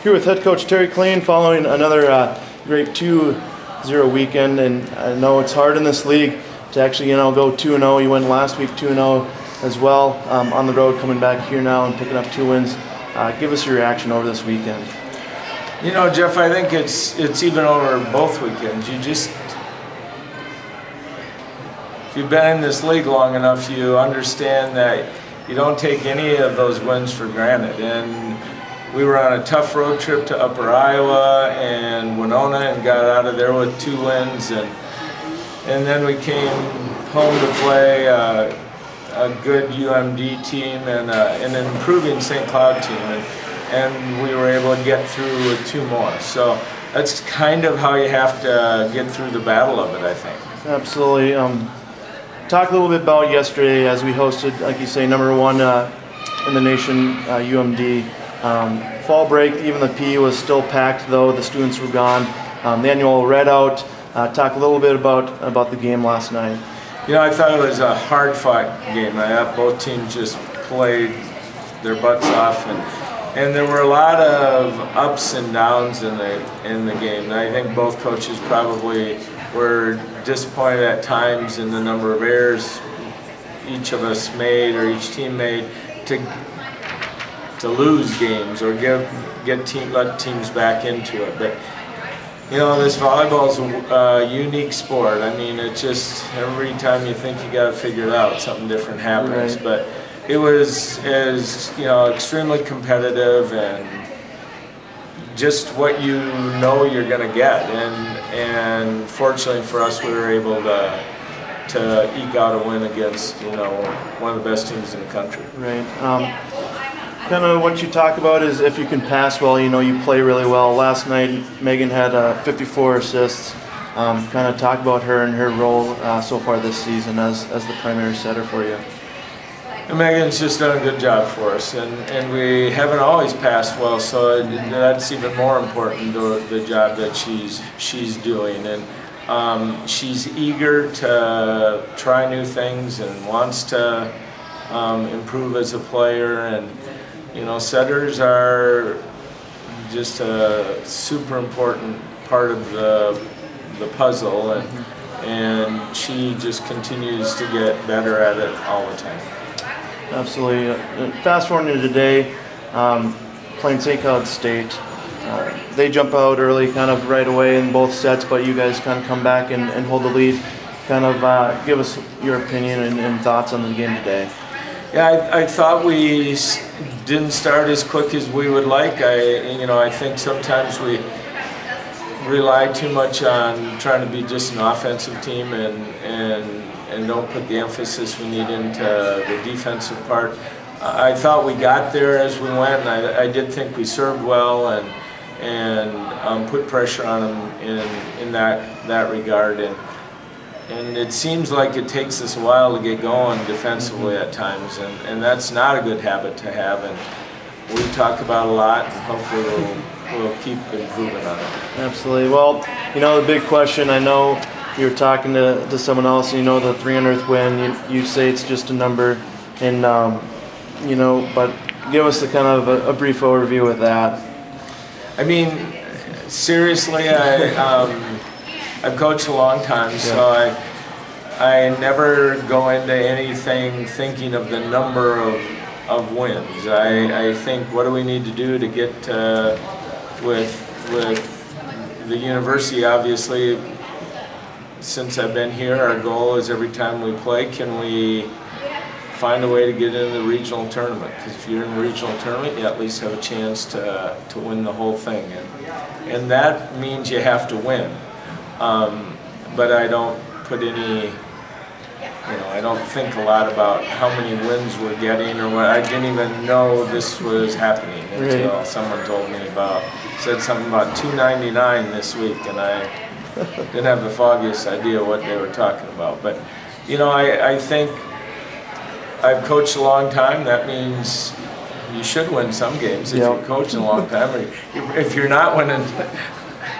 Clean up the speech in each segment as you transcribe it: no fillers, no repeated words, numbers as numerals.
Here with head coach Terry Culhane following another great 2-0 weekend, and I know it's hard in this league to actually go 2-0. You went last week 2-0 as well on the road, coming back here now and picking up 2 wins. Give us your reaction over this weekend. You know, Jeff, I think it's even over both weekends. If you've been in this league long enough, you understand that you don't take any of those wins for granted. And we were on a tough road trip to Upper Iowa and Winona and got out of there with 2 wins. And then we came home to play a good UMD team and an improving St. Cloud team. And we were able to get through with 2 more. So that's kind of how you have to get through the battle of it, I think. Absolutely. Talk a little bit about yesterday as we hosted, like you say, #1 in the nation, UMD. Fall break, even the P was still packed though, the students were gone. The annual readout. Talk a little bit about the game last night. You know, I thought it was a hard-fought game. I thought both teams just played their butts off, and there were a lot of ups and downs in the game. And I think both coaches probably were disappointed at times in the number of errors each of us made or each team made to lose games or let teams back into it. But you know, this volleyball is a unique sport. I mean, it's just every time you think you got it figured out, something different happens. Right. But it was extremely competitive and just what you know you're going to get. And fortunately for us, we were able to eke out a win against one of the best teams in the country. Right. Kind of what you talk about is if you can pass well, you play really well. Last night, Megan had 54 assists. Kind of talk about her and her role so far this season as the primary setter for you. And Megan's just done a good job for us, and we haven't always passed well, so that's even more important, the job that she's doing. And she's eager to try new things and wants to improve as a player. And setters are just a super important part of the puzzle, and she just continues to get better at it all the time. Absolutely. Fast forwarding to today, playing St. Cloud State. They jump out early kind of right away in both sets, but you guys kind of come back and hold the lead. Kind of give us your opinion and thoughts on the game today. Yeah, I thought we didn't start as quick as we would like. I think sometimes we rely too much on trying to be just an offensive team and don't put the emphasis we need into the defensive part. I thought we got there as we went, and I did think we served well and put pressure on them in that regard. And it seems like it takes us a while to get going defensively at times, and that's not a good habit to have. And we talk about a lot, and hopefully we'll keep improving on it. Absolutely. Well, the big question, I know you were talking to someone else, and the 300th win, you say it's just a number, and but give us a kind of a brief overview with that. I mean, seriously, I've coached a long time, yeah. So I never go into anything thinking of the number of wins. I think, what do we need to do to get with the university? Obviously, since I've been here, our goal is every time we play, can we find a way to get into the regional tournament? Because if you're in the regional tournament, you at least have a chance to win the whole thing, and that means you have to win. But I don't put any, I don't think a lot about how many wins we're getting or what. I didn't even know this was happening until someone told me said something about 299 this week, and I didn't have the foggiest idea what they were talking about. But, I think I've coached a long time. That means you should win some games if you're coaching a long time. Or if you're not winning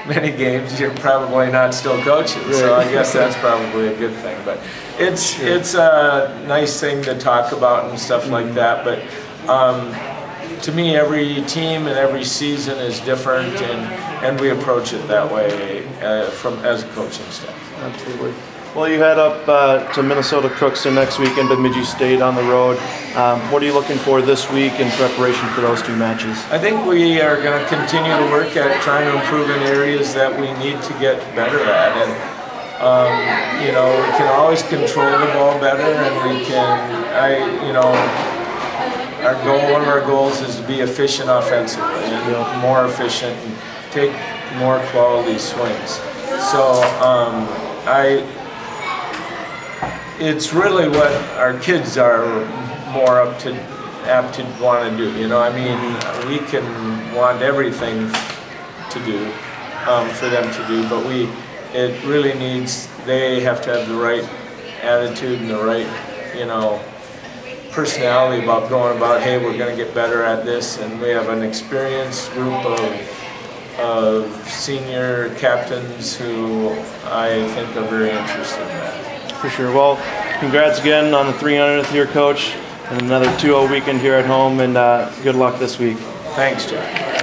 many games, you're probably not still coaching. Right. So I guess that's probably a good thing. But it's a nice thing to talk about and stuff like that. But to me, every team and every season is different, and we approach it that way as a coaching staff. Absolutely. Well, you head up to Minnesota Crookston next weekend, Bemidji State on the road. What are you looking for this week in preparation for those two matches? I think we are going to continue to work at trying to improve in areas that we need to get better at. And you know, we can always control the ball better, and we can, one of our goals is to be efficient offensively, and more efficient, and take more quality swings. So it's really what our kids are more apt to want to do. You know, I mean, we can want everything to do for them to do, but it really needs, they have to have the right attitude and the right, you know, personality about going about, hey, we're going to get better at this, and we have an experienced group of senior captains who I think are very interested in that. For sure. Well, congrats again on the 300th year, Coach, and another 2-0 weekend here at home, and good luck this week. Thanks, Jeff.